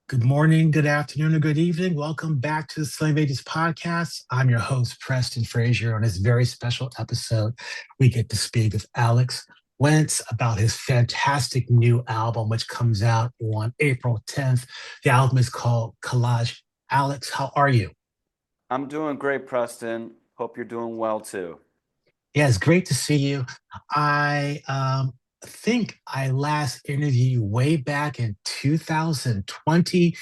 Good morning, good afternoon, or good evening. Welcome back to the Slang of Ages Podcast. I'm your host, Preston Frazier. On this very special episode, we get to speak with Alex Wintz about his fantastic new album, which comes out on April 10th. The album is called Collage. Alex, how are you? I'm doing great, Preston. Hope you're doing well too. Yeah, it's great to see you. I think I last interviewed you way back in 2020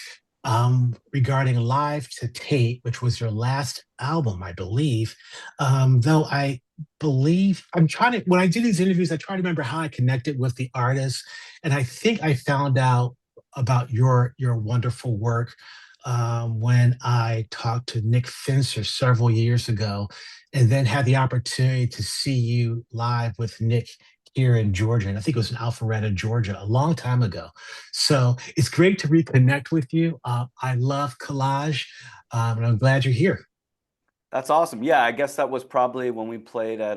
regarding Live to Tape, which was your last album, I believe. Though I believe I'm trying to, when I do these interviews, I try to remember how I connected with the artist. And I think I found out about your wonderful work when I talked to Nick Finzer several years ago and then had the opportunity to see you live with Nick here in Georgia. And I think it was in Alpharetta, Georgia, a long time ago. So it's great to reconnect with you. I love Collage, and I'm glad you're here. That's awesome. Yeah, I guess that was probably when we played at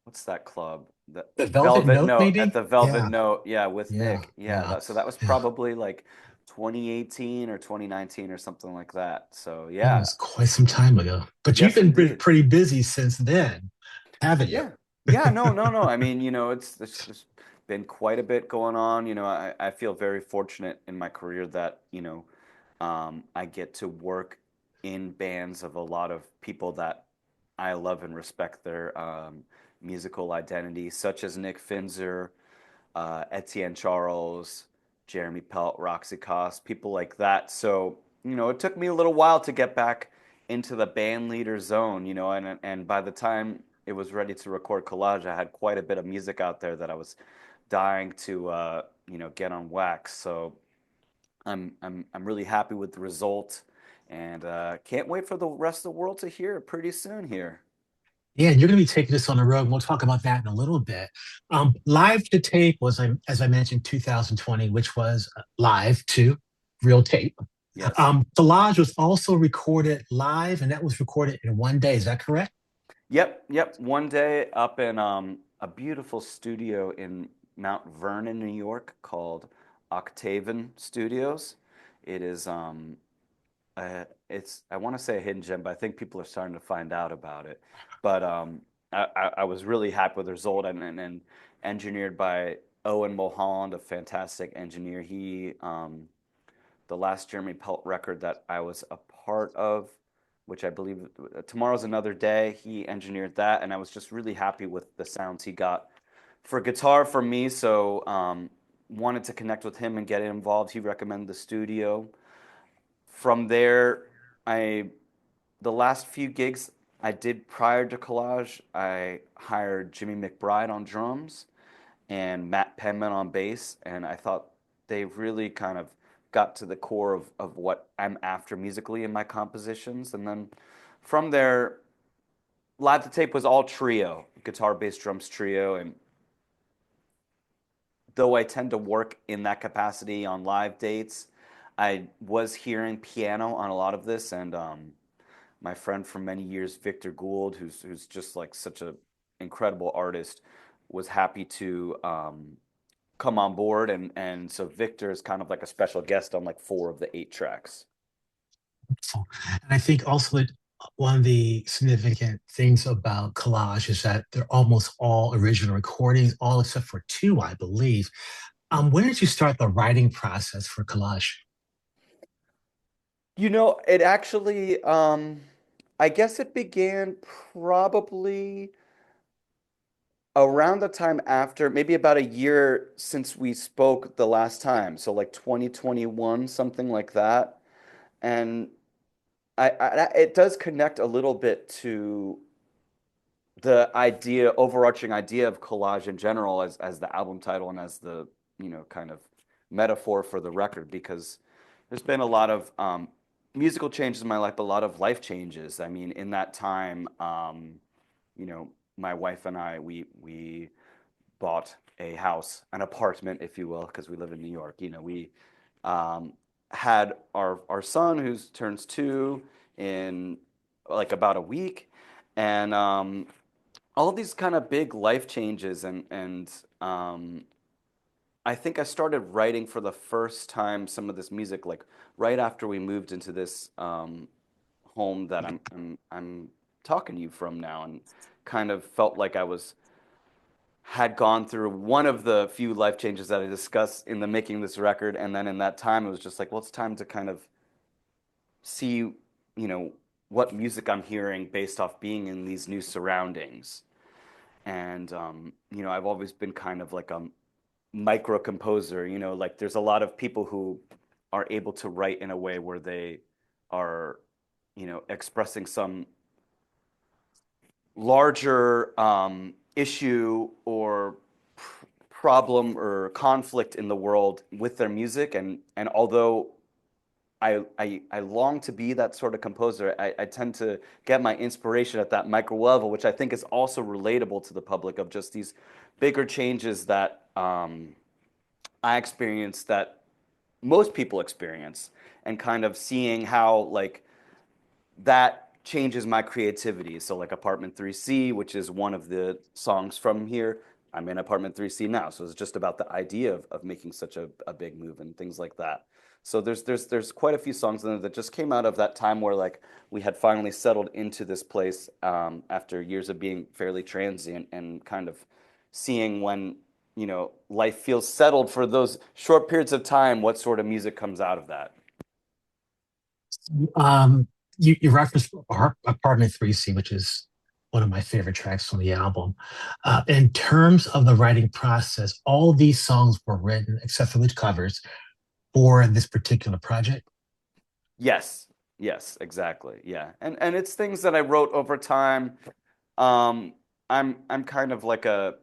what's that club? The The Velvet Velvet Note, Note at maybe? the Velvet Yeah, Note. Yeah, with yeah, Nick. Yeah, yeah, so that was yeah. probably like 2018 or 2019 or something like that. So That yeah. was quite some time ago. But you've Yes, been indeed. pretty busy since then, haven't you? Yeah. Yeah, no. I mean, there's been quite a bit going on. I feel very fortunate in my career that, I get to work in bands of a lot of people that I love and respect their musical identity, such as Nick Finzer, Etienne Charles, Jeremy Pelt, Roxy Koss, people like that. So, it took me a little while to get back into the band leader zone, and by the time it was ready to record Collage, I had quite a bit of music out there that I was dying to, get on wax. So I'm really happy with the result, and can't wait for the rest of the world to hear it pretty soon here. Yeah, and you're going to be taking this on the road. And we'll talk about that in a little bit. Live to Tape was, as I mentioned, 2020, which was live to real tape. Yes. Collage was also recorded live, and that was recorded in one day. Is that correct? Yep. One day up in a beautiful studio in Mount Vernon, New York, called Octaven Studios. It is it's I want to say a hidden gem, but I think people are starting to find out about it. But I was really happy with the result, and engineered by Owen Mulholland, a fantastic engineer. He the last Jeremy Pelt record that I was a part of, which I believe Tomorrow's Another Day. He engineered that, and I was just really happy with the sounds he got for guitar for me. So wanted to connect with him and get involved. He recommended the studio. From there, I the last few gigs I did prior to Collage, I hired Jimmy Macbride on drums and Matt Penman on bass, and I thought they really kind of got to the core of what I'm after musically in my compositions. And then from there, Live to Tape was all trio, guitar, bass, drums trio. And though I tend to work in that capacity on live dates, I was hearing piano on a lot of this. And my friend from many years, Victor Gould, who's just like such a incredible artist, was happy to come on board, and so Victor is kind of like a special guest on like four of the eight tracks. So, and I think also that one of the significant things about Collage is that they're almost all original recordings, all except for two, I believe. When did you start the writing process for Collage? It actually, I guess it began probably around the time after, maybe about a year since we spoke the last time. So like 2021, something like that. And it does connect a little bit to the overarching idea of collage in general as the album title and as the, kind of metaphor for the record, because there's been a lot of musical changes in my life, a lot of life changes. I mean, in that time, my wife and I, we bought a house, an apartment, if you will, because we live in New York. We um, had our son who turns 2 in like about a week, and all these kind of big life changes and I think I started writing for the first time some of this music like right after we moved into this home that I'm talking to you from now, and kind of felt like I was had gone through one of the few life changes that I discussed in the making this record, and then in that time it was just like, well, it's time to kind of see, what music I'm hearing based off being in these new surroundings. And I've always been kind of like a micro composer, like there's a lot of people who are able to write in a way where they are, expressing some larger issue or problem or conflict in the world with their music. And although I long to be that sort of composer, I tend to get my inspiration at that micro level, which I think is also relatable to the public, of just these bigger changes that I experience, that most people experience, and kind of seeing how like that changes my creativity. So like Apartment 3C, which is one of the songs from here. I'm in Apartment 3C now. So it's just about the idea of making such a big move and things like that. So there's quite a few songs in there that just came out of that time where like we had finally settled into this place after years of being fairly transient, and kind of seeing when, life feels settled for those short periods of time, what sort of music comes out of that. Um, you referenced Apartment 3C, which is one of my favorite tracks on the album. In terms of the writing process, all these songs were written, except for the covers, for this particular project. Yes, yes, exactly. Yeah. And it's things that I wrote over time. Um, I'm kind of like a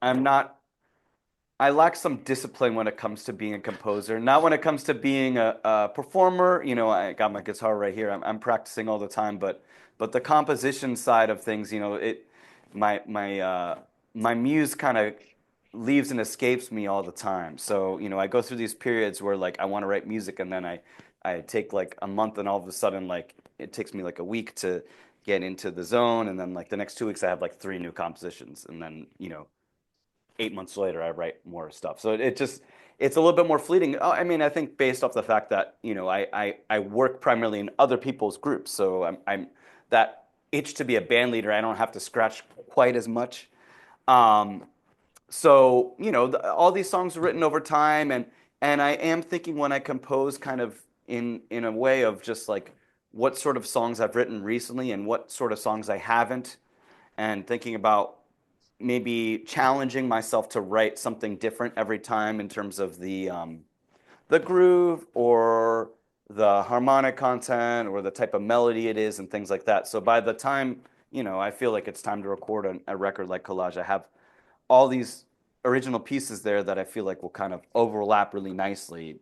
I'm not I lack some discipline when it comes to being a composer. Not when it comes to being a performer. I got my guitar right here. I'm practicing all the time, but the composition side of things, my muse kind of leaves and escapes me all the time. So, I go through these periods where like I want to write music, and then I take like a month, and all of a sudden like it takes me like a week to get into the zone, and then like the next 2 weeks I have like three new compositions, and then 8 months later I write more stuff. So it just it's a little bit more fleeting. I mean, I think based off the fact that I work primarily in other people's groups, so I'm that itch to be a band leader. I don't have to scratch quite as much. Um, so all these songs are written over time, and I am thinking when I compose, kind of in a way of just like what sort of songs I've written recently and what sort of songs I haven't, and thinking about maybe challenging myself to write something different every time in terms of the groove or the harmonic content or the type of melody it is and things like that. So by the time, I feel like it's time to record a record like Collage, I have all these original pieces there that I feel like will kind of overlap really nicely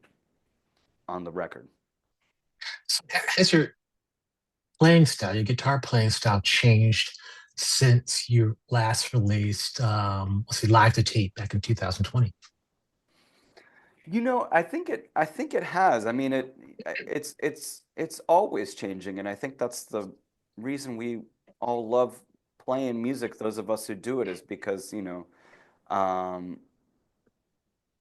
on the record. So has your playing style, your guitar playing style, changed since you last released, let's see, Live to Tape back in 2020? I think it has. I mean, it's always changing, and I think that's the reason we all love playing music. Those of us who do it is because, um,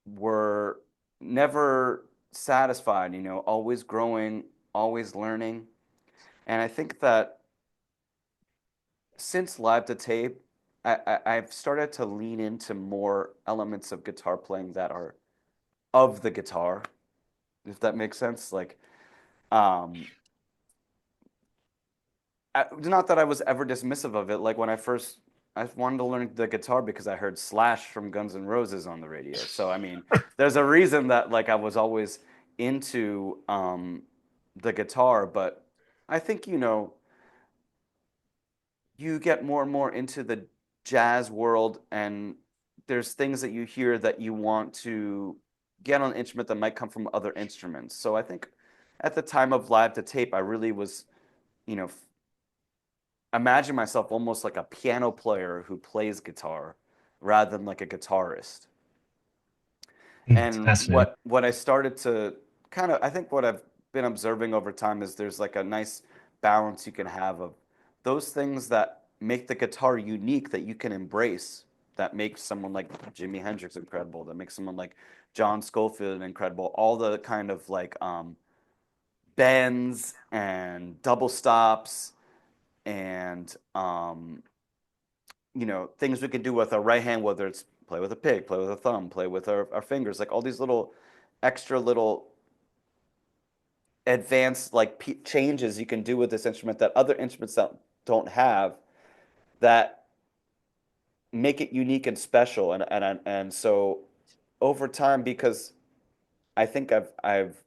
we're never satisfied, always growing, always learning. And I think that since Live to Tape, I've started to lean into more elements of guitar playing that are of the guitar, if that makes sense. Like, um, not that I was ever dismissive of it. Like when I wanted to learn the guitar because I heard Slash from Guns N' Roses on the radio. So I mean, there's a reason that like I was always into the guitar. But I think you get more and more into the jazz world, and there's things that you hear that you want to get on an instrument that might come from other instruments. So I think at the time of Live to Tape, I really was, you know, imagine myself almost like a piano player who plays guitar rather than like a guitarist. It's And fascinating. what I started to kind of, I think what I've been observing over time is there's like a nice balance you can have of those things that make the guitar unique that you can embrace, that makes someone like Jimi Hendrix incredible, that makes someone like John Scofield incredible. All the kind of like bends and double stops and things we can do with our right hand, whether it's play with a pick, play with a thumb, play with our fingers, like all these little extra little advanced like changes you can do with this instrument that other instruments don't have, that make it unique and special. And so over time, because I think I've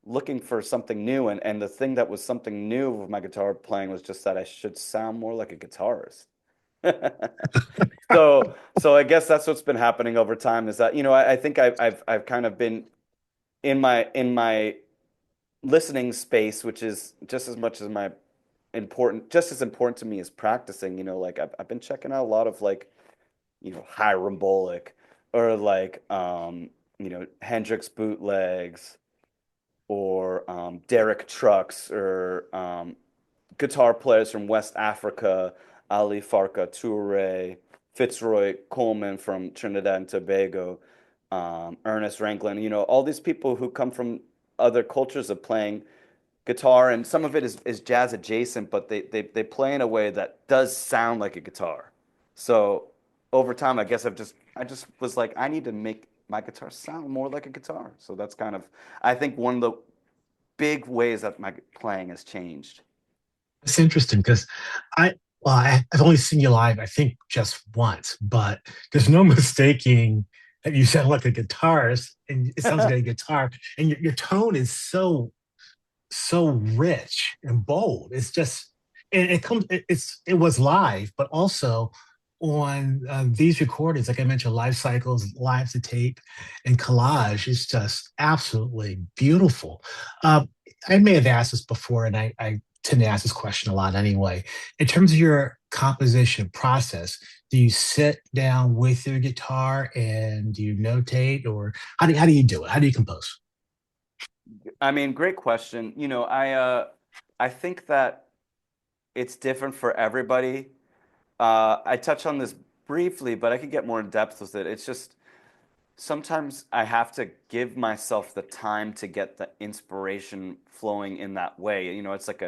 looking for something new, and the thing that was something new with my guitar playing was just that I should sound more like a guitarist. So I guess that's what's been happening over time, is that I think I've kind of been in my listening space, which is just as much as my just as important to me as practicing. Like I've been checking out a lot of like Hyrambolic, or like Hendrix bootlegs, or Derek Trucks, or guitar players from West Africa, Ali Farka Toure, Fitzroy Coleman from Trinidad and Tobago, Ernest Ranglin, all these people who come from other cultures of playing guitar, and some of it is jazz adjacent, but they play in a way that does sound like a guitar. So over time, I guess I just was like, I need to make my guitar sound more like a guitar. So that's kind of, I think, one of the big ways that my playing has changed. It's interesting because I've only seen you live, I think, just once, but there's no mistaking that you sound like a guitarist, and it sounds like a guitar, and your tone is so rich and bold. It's just it comes it was live, but also on these recordings, like I mentioned, live cycles, live to tape, and collage is just absolutely beautiful. I may have asked this before, and I tend to ask this question a lot anyway. In terms of your composition process, do you sit down with your guitar and do you notate, or how do you do it? How do you compose? I mean, great question. I think that it's different for everybody. I touched on this briefly, but I could get more in depth with it. It's just sometimes I have to give myself the time to get the inspiration flowing in that way. It's like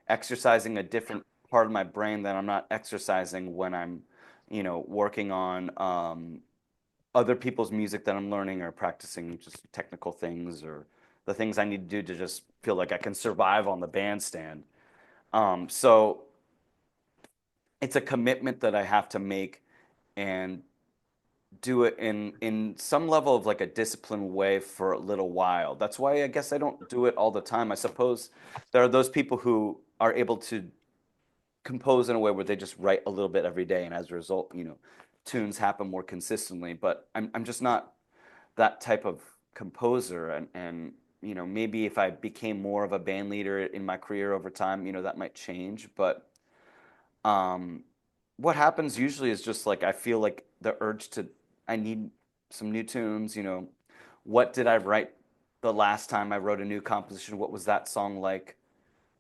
exercising a different part of my brain that I'm not exercising when I'm, working on other people's music that I'm learning, or practicing just technical things, or the things I need to do to just feel like I can survive on the bandstand. So it's a commitment that I have to make, and do it in some level of like a disciplined way for a little while. That's why I guess I don't do it all the time. I suppose there are those people who are able to compose in a way where they just write a little bit every day, and as a result, tunes happen more consistently. But I'm just not that type of composer, and maybe if I became more of a band leader in my career over time, that might change. But um, what happens usually is just like I feel like the urge to, I need some new tunes. What did I write the last time I wrote a new composition? What was that song like?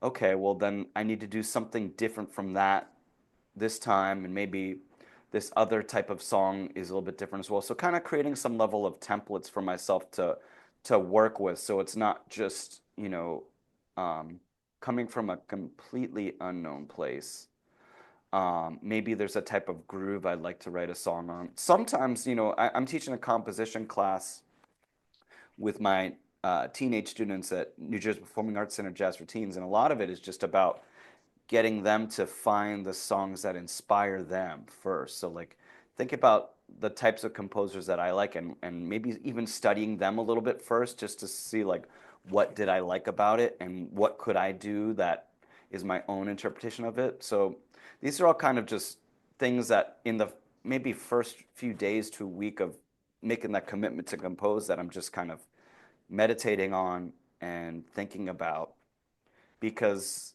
Okay, well then I need to do something different from that this time, and maybe this other type of song is a little bit different as well. So kind of creating some level of templates for myself to work with, so it's not just um, coming from a completely unknown place. Maybe there's a type of groove I'd like to write a song on. Sometimes, I'm teaching a composition class with my teenage students at New Jersey Performing Arts Center Jazz for Teens, and a lot of it is just about getting them to find the songs that inspire them first. So, like, think about the types of composers that I like, and maybe even studying them a little bit first, just to see like what did I like about it, and what could I do that is my own interpretation of it. So these are all kind of just things that in the maybe first few days to a week of making that commitment to compose, that I'm just kind of meditating on and thinking about, because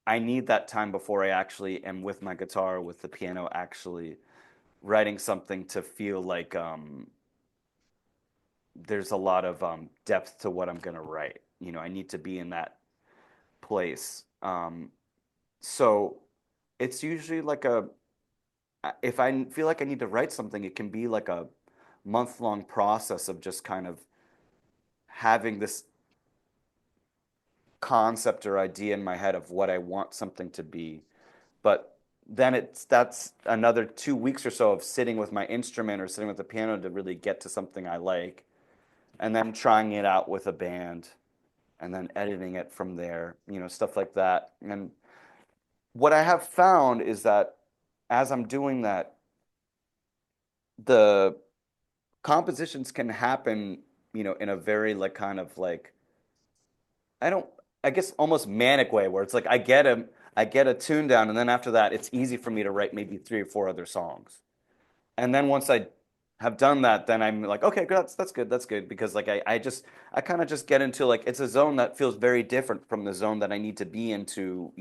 I need that time before I actually am with my guitar, with the piano, actually writing something, to feel like there's a lot of depth to what I'm going to write. I need to be in that place. So it's usually like if I feel like I need to write something, it can be like a month-long process of just kind of having this concept or idea in my head of what I want something to be. But then that's another 2 weeks or so of sitting with my instrument or sitting with the piano to really get to something I like, and then trying it out with a band, and then editing it from there, stuff like that. And what I have found is that as I'm doing that, the compositions can happen, in a very like kind of like I don't I guess almost manic way where it's like I get a tune down and then after that it's easy for me to write maybe three or four other songs. And then once I have done that, then I'm like, okay, that's good because like I kind of just get into like it's a zone that feels very different from the zone that I need to be into,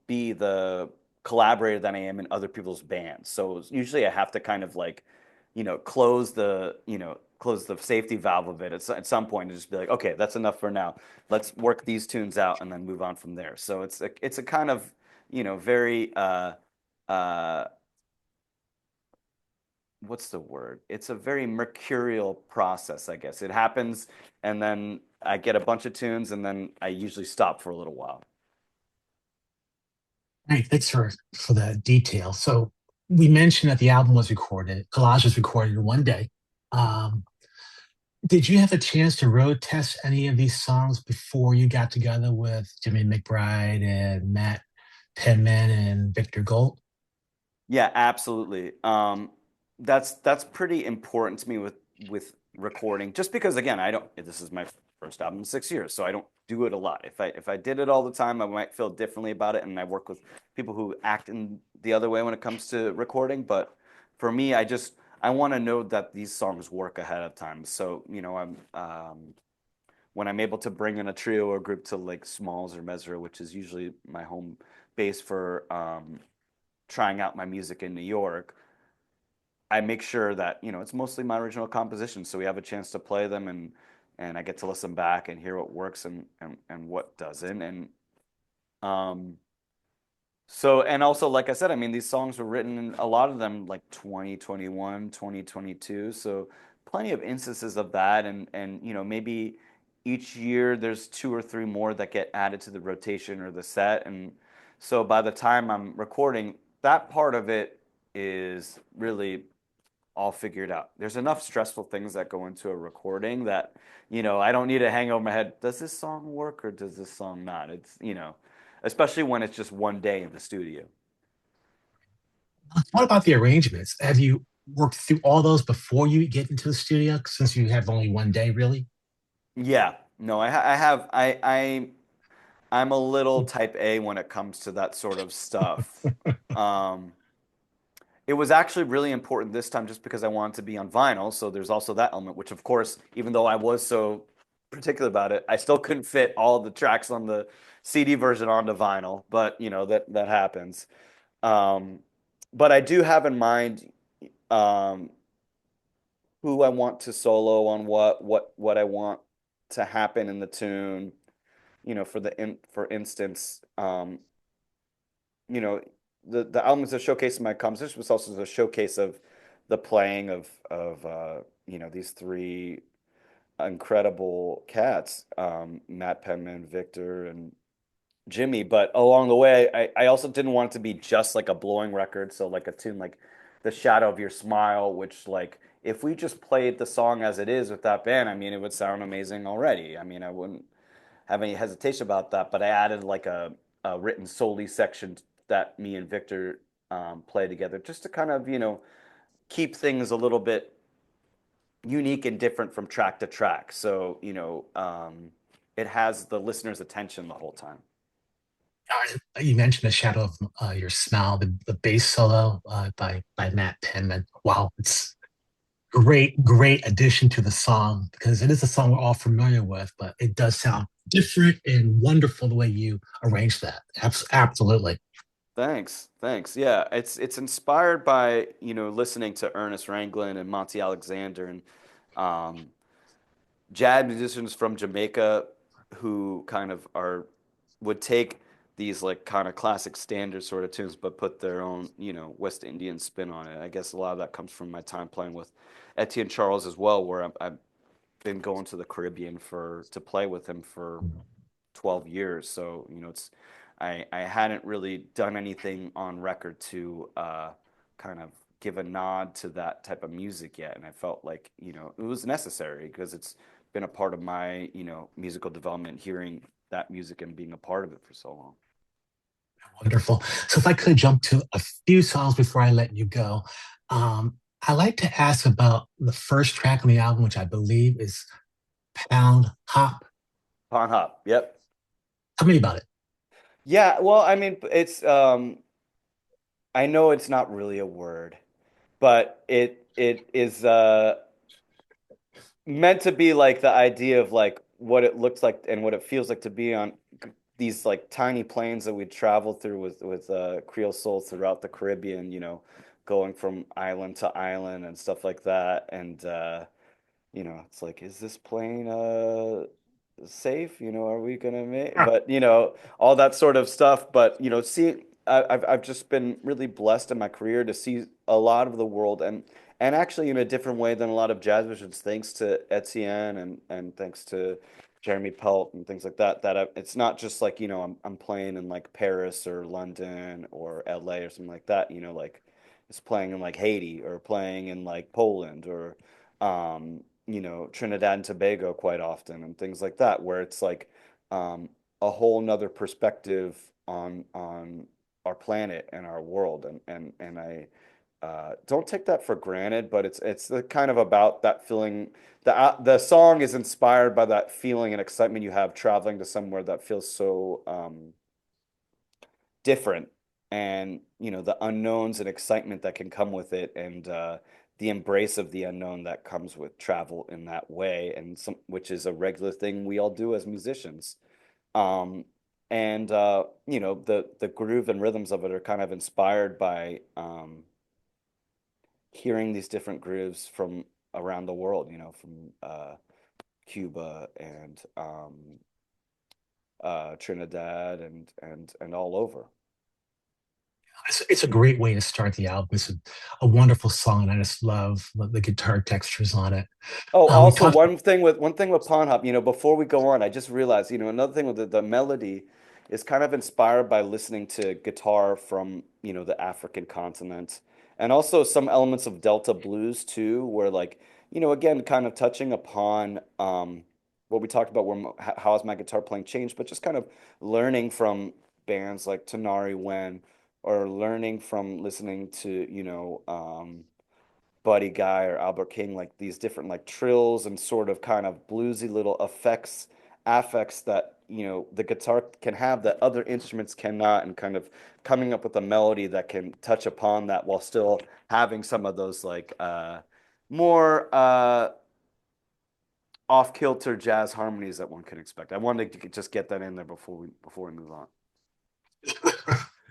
be the collaborator that I am in other people's bands. So usually I have to kind of like, close the safety valve of it at some point and just be like, okay, that's enough for now. Let's work these tunes out and then move on from there. So it's a kind of, very uh what's the word? It's a very mercurial process, I guess. It happens, and then I get a bunch of tunes, and then I usually stop for a little while. Right, thanks for the detail. So we mentioned that the album was recorded, Collage was recorded in one day. Um, did you have a chance to road test any of these songs before you got together with Jimmy Macbride and Matt Penman and Victor Gould? Yeah, absolutely. That's pretty important to me with recording, just because again, I don't. This is my first album in 6 years, so I don't do it a lot. If I did it all the time, I might feel differently about it, and I work with people who act in the other way when it comes to recording. But for me, I want to know that these songs work ahead of time. So I'm when I'm able to bring in a trio or group to like Smalls or Mesra, which is usually my home base for trying out my music in New York, I make sure that, it's mostly my original compositions. So we have a chance to play them and I get to listen back and hear what works and what doesn't. And um and also like I said, I mean these songs were written a lot of them like 2021, 2022. So plenty of instances of that and maybe each year there's two or three more that get added to the rotation or the set. And so by the time I'm recording, that part of it is really all figured out. There's enough stressful things that go into a recording that, I don't need to hang over my head. Does this song work or does this song not? Especially when it's just one day in the studio. What about the arrangements? Have you worked through all those before you get into the studio since you have only one day, really? Yeah, no, I have, I'm a little type A when it comes to that sort of stuff. Um, It was actually really important this time just because I wanted to be on vinyl. So there's also that element, which of course, even though I was so particular about it, I still couldn't fit all the tracks on the CD version onto vinyl. But that happens. Um, but I do have in mind um, who I want to solo on what I want to happen in the tune. For instance, you know, the album is a showcase of my composition, but it's also a showcase of the playing of these three incredible cats, Matt Penman, Victor, and Jimmy. But along the way, I also didn't want it to be just like a blowing record. So like a tune like The Shadow of Your Smile, which like if we just played the song as it is with that band, I mean, it would sound amazing already. I mean, I wouldn't have any hesitation about that, but I added like a written solely section that me and Victor play together just to kind of, keep things a little bit unique and different from track to track. So, it has the listener's attention the whole time. You mentioned the shadow of your smile, the bass solo by Matt Penman. Wow, it's great addition to the song because it is a song we're all familiar with, but it does sound different and wonderful the way you arrange that. Absolutely. Thanks. Thanks. Yeah, it's inspired by, listening to Ernest Ranglin and Monty Alexander and um, jazz musicians from Jamaica who kind of would take these like kind of classic standard sort of tunes, but put their own, West Indian spin on it. I guess a lot of that comes from my time playing with Etienne Charles as well, where I've been going to the Caribbean to play with him for 12 years. So, I hadn't really done anything on record to kind of give a nod to that type of music yet. And I felt like, it was necessary because it's been a part of my, musical development, hearing that music and being a part of it for so long. Wonderful. So if I could jump to a few songs before I let you go, I like to ask about the first track on the album, which I believe is Pound Hop. Pondhop. Yep. Tell me about it. Yeah, well, I mean, I know it's not really a word, but it is meant to be like the idea of like what it looks like and what it feels like to be on these like tiny planes that we travel through with Creole Soul throughout the Caribbean, going from island to island and stuff like that. And it's like, is this plane safe? Are we gonna make? But all that sort of stuff. But see, I've just been really blessed in my career to see a lot of the world, and actually in a different way than a lot of jazz musicians, thanks to Etienne and thanks to Jeremy Pelt and things like that. It's not just like I'm playing in like Paris or London or LA or something like that. Like it's playing in like Haiti or playing in like Poland or Trinidad and Tobago quite often and things like that, where it's like a whole nother perspective on our planet and our world, and I don't take that for granted, but it's the kind of about that feeling. The song is inspired by that feeling and excitement you have traveling to somewhere that feels so different, and the unknowns and excitement that can come with it, and the embrace of the unknown that comes with travel in that way, and which is a regular thing we all do as musicians. um and the groove and rhythms of it are kind of inspired by hearing these different grooves from around the world, from Cuba and Trinidad and all over. It's a great way to start the album. It's a wonderful song, and I just love the guitar textures on it. Oh, We also talked. one thing with Pondhop, before we go on, I just realized, another thing with the melody is kind of inspired by listening to guitar from, the African continent, and also some elements of Delta blues too, where like, again, kind of touching upon what we talked about, how has my guitar playing changed, but just kind of learning from bands like Tanari Wen, or learning from listening to, Buddy Guy or Albert King, like these different like trills and sort of kind of bluesy little affects that the guitar can have that other instruments cannot, and kind of coming up with a melody that can touch upon that while still having some of those like more off-kilter jazz harmonies that one can expect. I wanted to just get that in there before we move on.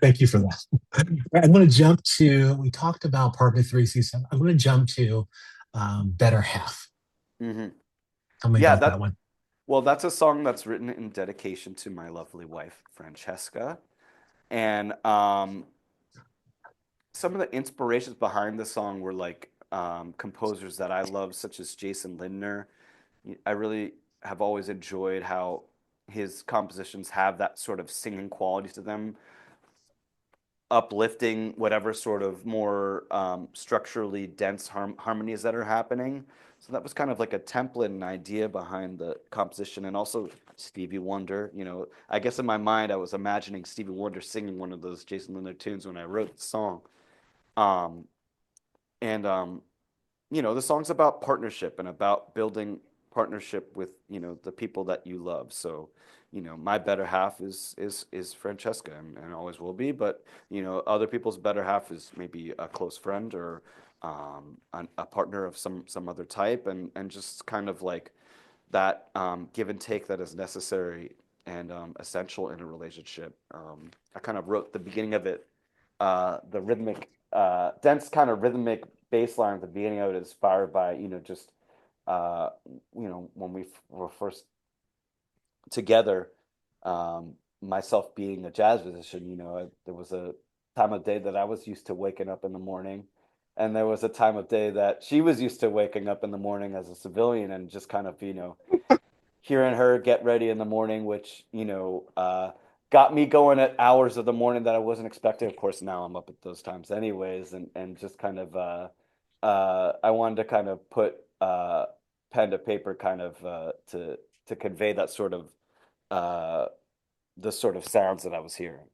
Thank you for that. I'm going to jump to. We talked about Partner Three Season. I'm going to jump to Better Half. Hmm. Tell me Yeah, about that one. that's a song that's written in dedication to my lovely wife, Francesca. And some of the inspirations behind the song were like composers that I love, such as Jason Lindner. I really have always enjoyed how his compositions have that sort of singing quality to them, uplifting whatever sort of more structurally dense harmonies that are happening. So that was kind of like a template and idea behind the composition. And also Stevie Wonder, I guess in my mind I was imagining Stevie Wonder singing one of those Jason Lindner tunes when I wrote the song. Um, and the song's about partnership and about building partnership with, the people that you love. So, my better half is Francesca, and always will be. But, other people's better half is maybe a close friend, or a partner of some other type, and just kind of like that give and take that is necessary and essential in a relationship. I kind of wrote the beginning of it, the rhythmic, dense kind of rhythmic bass line at the beginning of it, inspired by, just, when we were first together, myself being a jazz musician, there was a time of day that I was used to waking up in the morning, and there was a time of day that she was used to waking up in the morning as a civilian, and just kind of, hearing her get ready in the morning, which, got me going at hours of the morning that I wasn't expecting. Of course, now I'm up at those times anyways, and just kind of, I wanted to kind of put pen to paper kind of to convey that sort of uh, the sort of sounds that I was hearing.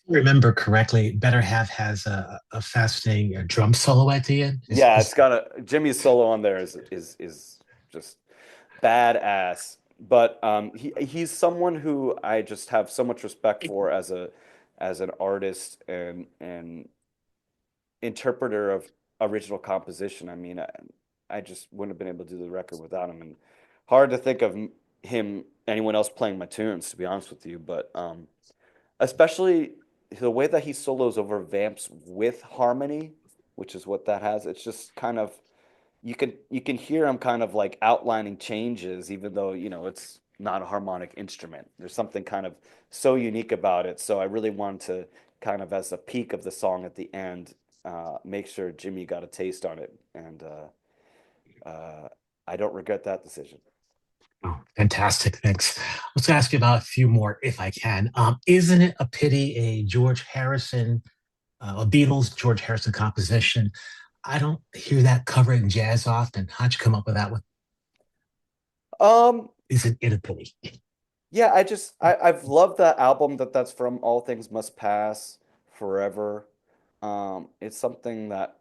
Remember correctly, Better Half has a fascinating drum solo at the end. Yeah, it's got a Jimmy's solo on there is just badass. But he's someone who I just have so much respect for as an artist and interpreter of original composition. I mean, I just wouldn't have been able to do the record without him, and hard to think of him anyone else playing my tunes, to be honest with you. But especially the way that he solos over vamps with harmony, which is what that has. It's just kind of you can hear him kind of like outlining changes, even though it's not a harmonic instrument. There's something kind of so unique about it. So I really wanted to kind of, as a peak of the song at the end, make sure Jimmy got a taste on it, and I don't regret that decision. Oh, fantastic. Thanks. Let's ask you about a few more if I can. Isn't it a pity a George Harrison, a Beatles George Harrison composition? I don't hear that covered in jazz often. How'd you come up with that one? Um, Isn't it a pity? yeah, I've loved that album that's from All Things Must Pass forever. It's something that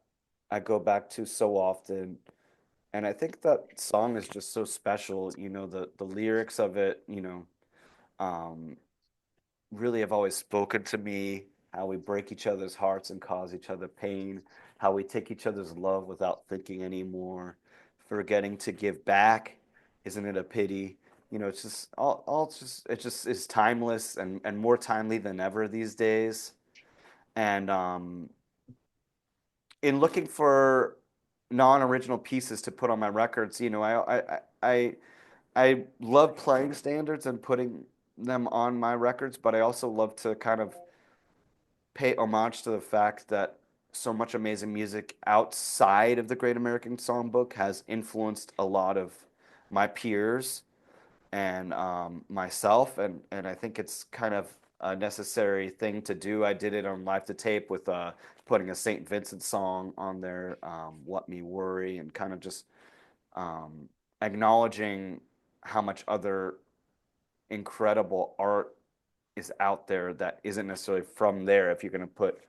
I go back to so often. And I think that song is just so special. The lyrics of it, um, really have always spoken to me. How we break each other's hearts and cause each other pain. How we take each other's love without thinking anymore. Forgetting to give back. Isn't it a pity? It's just all it just is timeless and more timely than ever these days. And in looking for non-original pieces to put on my records, I love playing standards and putting them on my records, but I also love to kind of pay homage to the fact that so much amazing music outside of the Great American Songbook has influenced a lot of my peers and myself, and I think it's kind of a necessary thing to do. I did it on Live to Tape with putting a St. Vincent song on there, "Let Me Worry," and kind of just um, acknowledging how much other incredible art is out there that isn't necessarily from there if you're going to put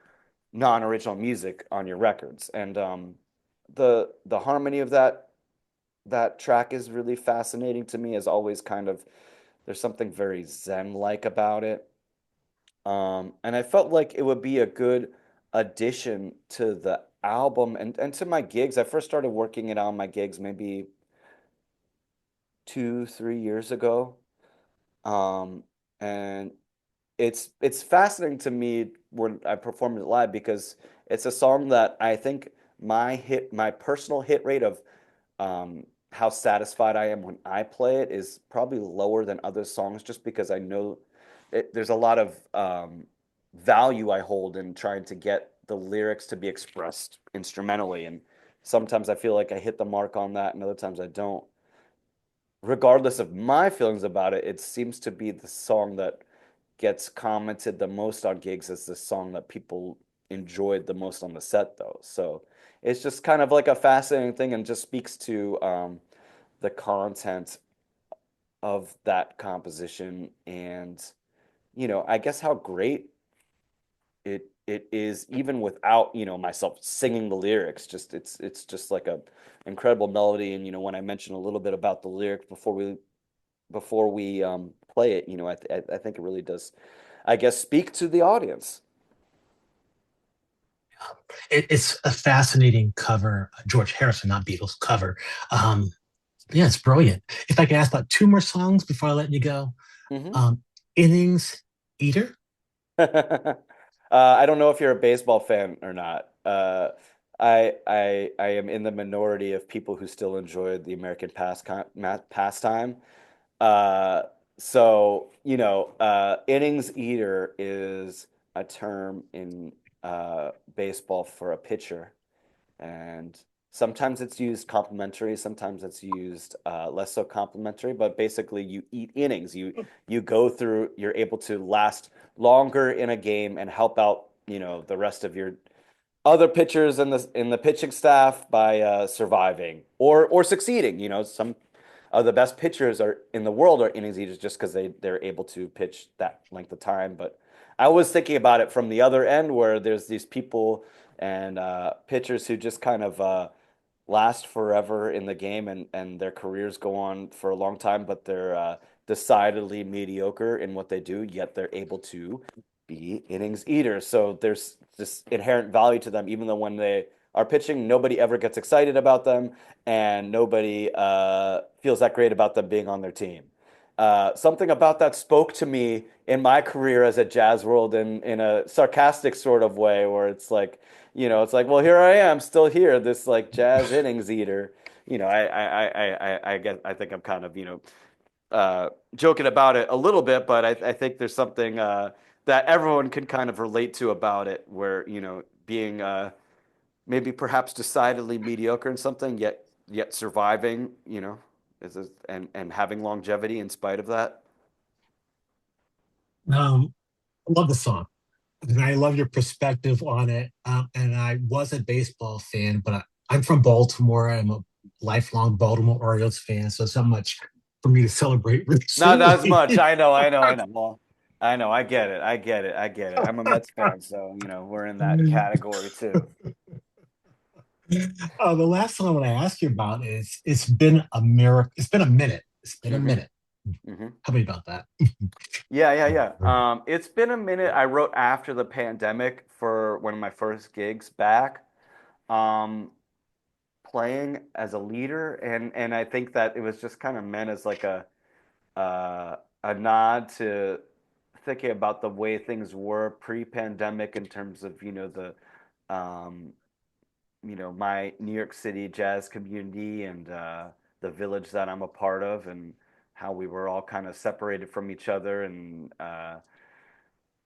non-original music on your records. And the harmony of that track is really fascinating to me, as always. Kind of, there's something very zen-like about it. And I felt like it would be a good addition to the album and to my gigs. I first started working it on my gigs maybe 2, 3 years ago. Um, and it's fascinating to me when I perform it live, because it's a song that I think my personal hit rate of how satisfied I am when I play it is probably lower than other songs, just because I know there's a lot of value I hold in trying to get the lyrics to be expressed instrumentally, and sometimes I feel like I hit the mark on that, and other times I don't. Regardless of my feelings about it, it seems to be the song that gets commented the most on gigs as the song that people enjoyed the most on the set, though. So it's just kind of like a fascinating thing, and just speaks to the content of that composition, and I guess how great it is even without myself singing the lyrics. Just it's just like a incredible melody, and when I mentioned a little bit about the lyrics before we play it, I think it really does, I guess, speak to the audience. It's a fascinating cover, George Harrison, not Beatles cover. Um, yeah, it's brilliant. If I could ask about two more songs before I let you go. Hmm. Um, Innings Eater. I don't know if you're a baseball fan or not. I am in the minority of people who still enjoy the American pastime. Uh, So, innings eater is a term in baseball for a pitcher, and sometimes it's used complimentary, sometimes it's used less so complimentary. But basically, you eat innings. You go through. You're able to last longer in a game and help out, the rest of your other pitchers in the pitching staff by surviving or succeeding. Some of the best pitchers are in the world are innings eaters just because they're able to pitch that length of time. But I was thinking about it from the other end where there's these people and pitchers who just kind of last forever in the game and their careers go on for a long time, but they're decidedly mediocre in what they do, yet they're able to be innings eaters. So there's this inherent value to them, even though when they are pitching, nobody ever gets excited about them and nobody feels that great about them being on their team. Something about that spoke to me in my career as a jazz world in a sarcastic sort of way, where it's like, well, here I am, still here, this like jazz innings eater. I think I'm kind of, joking about it a little bit, but I think there's something that everyone can kind of relate to about it, where, being maybe perhaps decidedly mediocre in something, yet surviving, and having longevity in spite of that. I love the song. And I love your perspective on it. And I was a baseball fan, but I'm from Baltimore. I'm a lifelong Baltimore Orioles fan, so it's not much for me to celebrate Not as recently. much. I know, I know, I know. Well, I know, I get it, I get it, I get it. I'm a Mets fan, so we're in that category too. The last song I want to ask you about is "It's Been a Miracle." It's been a minute. It's been a hmm minute. hmm Tell me about that. Yeah, yeah, yeah. It's been a minute. I wrote after the pandemic for one of my first gigs back, um, playing as a leader, and I think that it was just kind of meant as like a nod to thinking about the way things were pre-pandemic in terms of um, my New York City jazz community and the village that I'm a part of, and how we were all kind of separated from each other and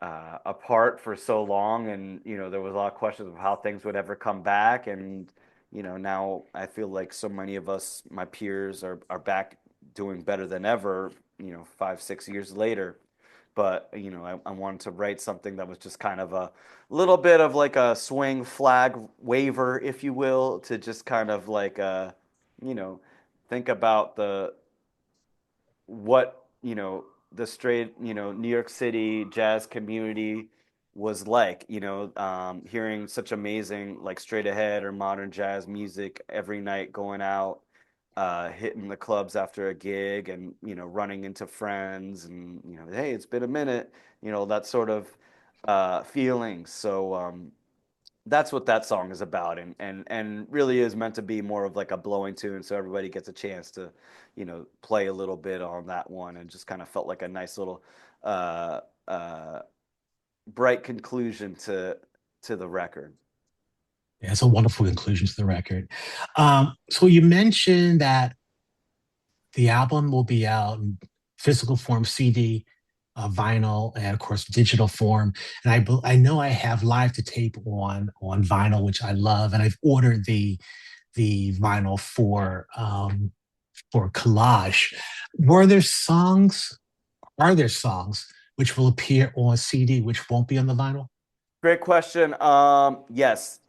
apart for so long. And there was a lot of questions of how things would ever come back. And now I feel like so many of us, my peers, are back doing better than ever. 5, 6 years later. But I wanted to write something that was just kind of a little bit of like a swing flag waiver, if you will, to just kind of like you know think about what the straight New York City jazz community was like. Hearing such amazing like straight ahead or modern jazz music every night, going out, hitting the clubs after a gig, and running into friends, and hey, it's been a minute, that sort of feeling. So that's what that song is about, and really is meant to be more of like a blowing tune, so everybody gets a chance to play a little bit on that one, and just kind of felt like a nice little uh, uh, bright conclusion to the record. Yeah, it's a wonderful conclusion to the record. So you mentioned that the album will be out in physical form, CD, vinyl, and of course digital form. And I know I have live to tape on vinyl, which I love, and I've ordered the vinyl for Collage. Were there songs? Are there songs which will appear on CD which won't be on the vinyl? Great question. Yes,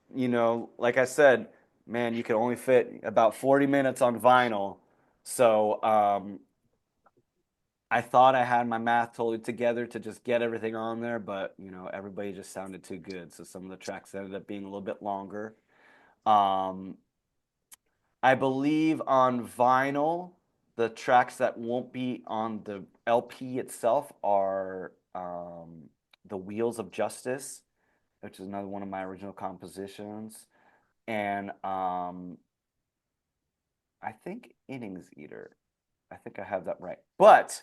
like I said, man, you can only fit about 40 minutes on vinyl. So I thought I had my math totally together to just get everything on there, but everybody just sounded too good. So some of the tracks ended up being a little bit longer. Um, I believe on vinyl, the tracks that won't be on the LP itself are The Wheels of Justice, which is another one of my original compositions, and I think Innings Eater. I think I have that right. But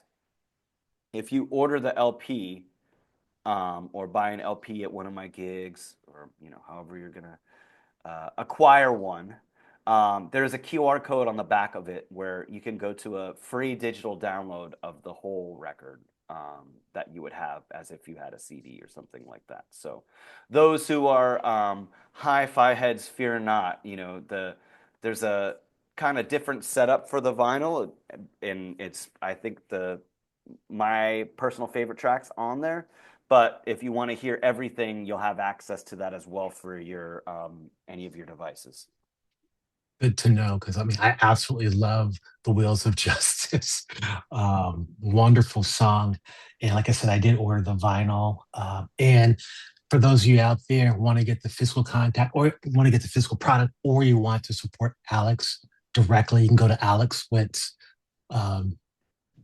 if you order the LP, or buy an LP at one of my gigs, or however you're gonna acquire one, There's a QR code on the back of it where you can go to a free digital download of the whole record that you would have as if you had a CD or something like that. So those who are hi-fi heads, fear not. There's a kind of different setup for the vinyl, and it's I think the my personal favorite tracks on there. But if you want to hear everything, you'll have access to that as well for your any of your devices. Good to know, because I mean, I absolutely love the Wheels of Justice. Wonderful song. And like I said, I did order the vinyl. And for those of you out there who want to get the physical contact or want to get the physical product, or you want to support Alex directly, you can go to Alex Wintz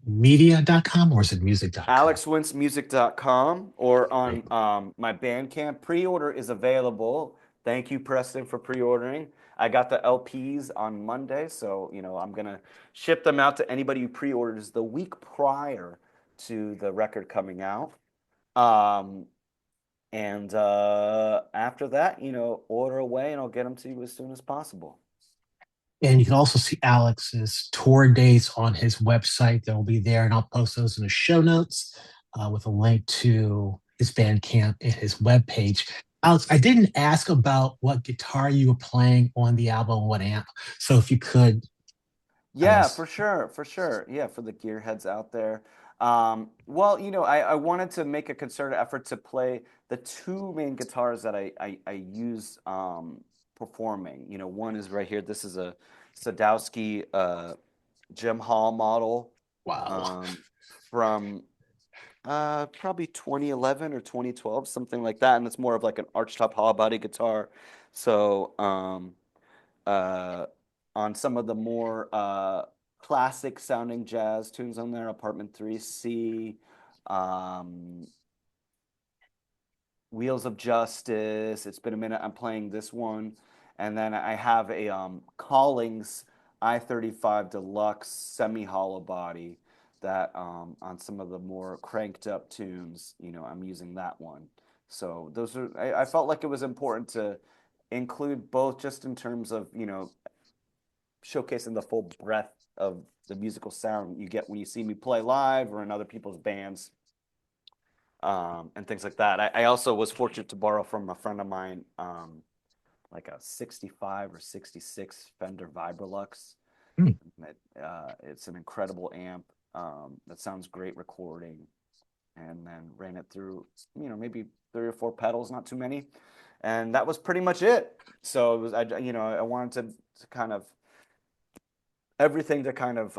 media.com, or is it music.com? AlexWintzMusic.com or Great. on my Bandcamp. Pre-order is available. Thank you, Preston, for pre-ordering. I got the LPs on Monday, so I'm gonna ship them out to anybody who pre-orders the week prior to the record coming out. Um, and after that, order away, and I'll get them to you as soon as possible. And you can also see Alex's tour dates on his website. They'll be there, and I'll post those in the show notes with a link to his Bandcamp and his webpage. Alex, I didn't ask about what guitar you were playing on the album, what amp. So if you could, I Yeah, guess, for sure, for sure. Yeah, for the gearheads out there. Well, I wanted to make a concerted effort to play the two main guitars that I use performing. One is right here. This is a Sadowski Jim Hall model wow. um, from probably 2011 or 2012, something like that. And it's more of like an archtop hollow body guitar. So uh, on some of the more classic sounding jazz tunes on there, Apartment 3C, um, Wheels of Justice. It's been a minute. I'm playing this one. And then I have a Collings I-35 Deluxe semi-hollow body that on some of the more cranked up tunes, I'm using that one. So I felt like it was important to include both just in terms of, showcasing the full breadth of the musical sound you get when you see me play live or in other people's bands and things like that. I also was fortunate to borrow from a friend of mine like a 65 or 66 Fender Vibrolux. Hmm. It's an incredible amp that sounds great recording, and then ran it through, maybe 3 or 4 pedals, not too many, and that was pretty much it. So it was, I wanted to kind of everything to kind of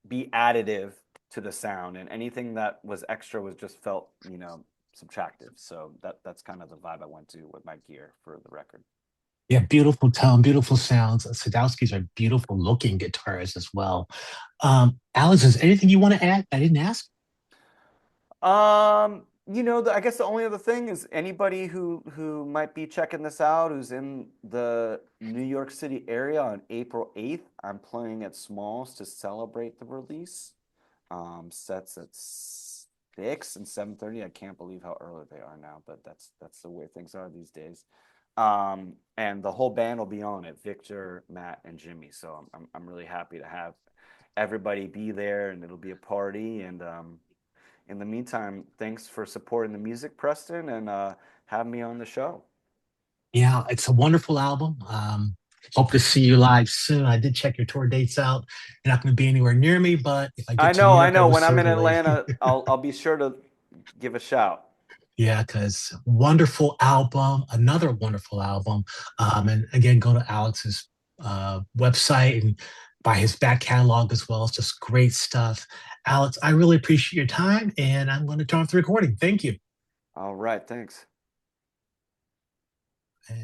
be additive to the sound, and anything that was extra was just felt, subtractive. So that's kind of the vibe I went to with my gear for the record. Yeah, beautiful tone, beautiful sounds. Sadowski's are beautiful looking guitars as well. Alex, is there anything you want to add? I didn't ask. I guess the only other thing is anybody who might be checking this out, who's in the New York City area on April 8th, I'm playing at Smalls to celebrate the release. Sets at 6 and 7:30. I can't believe how early they are now, but that's the way things are these days. And the whole band will be on it, Victor, Matt, and Jimmy. So I'm really happy to have everybody be there, and it'll be a party. And in the meantime, thanks for supporting the music, Preston, and having me on the show. Yeah, it's a wonderful album. Hope to see you live soon. I did check your tour dates out. You're not going to be anywhere near me, but if I I get to New know, I York, I know. will When I'm in certainly. Atlanta, I'll be sure to give a shout. Yeah, because wonderful album, another wonderful album. And again, go to Alex's website and buy his back catalog as well. It's just great stuff. Alex, I really appreciate your time, and I'm going to turn off the recording. Thank you. All right, thanks.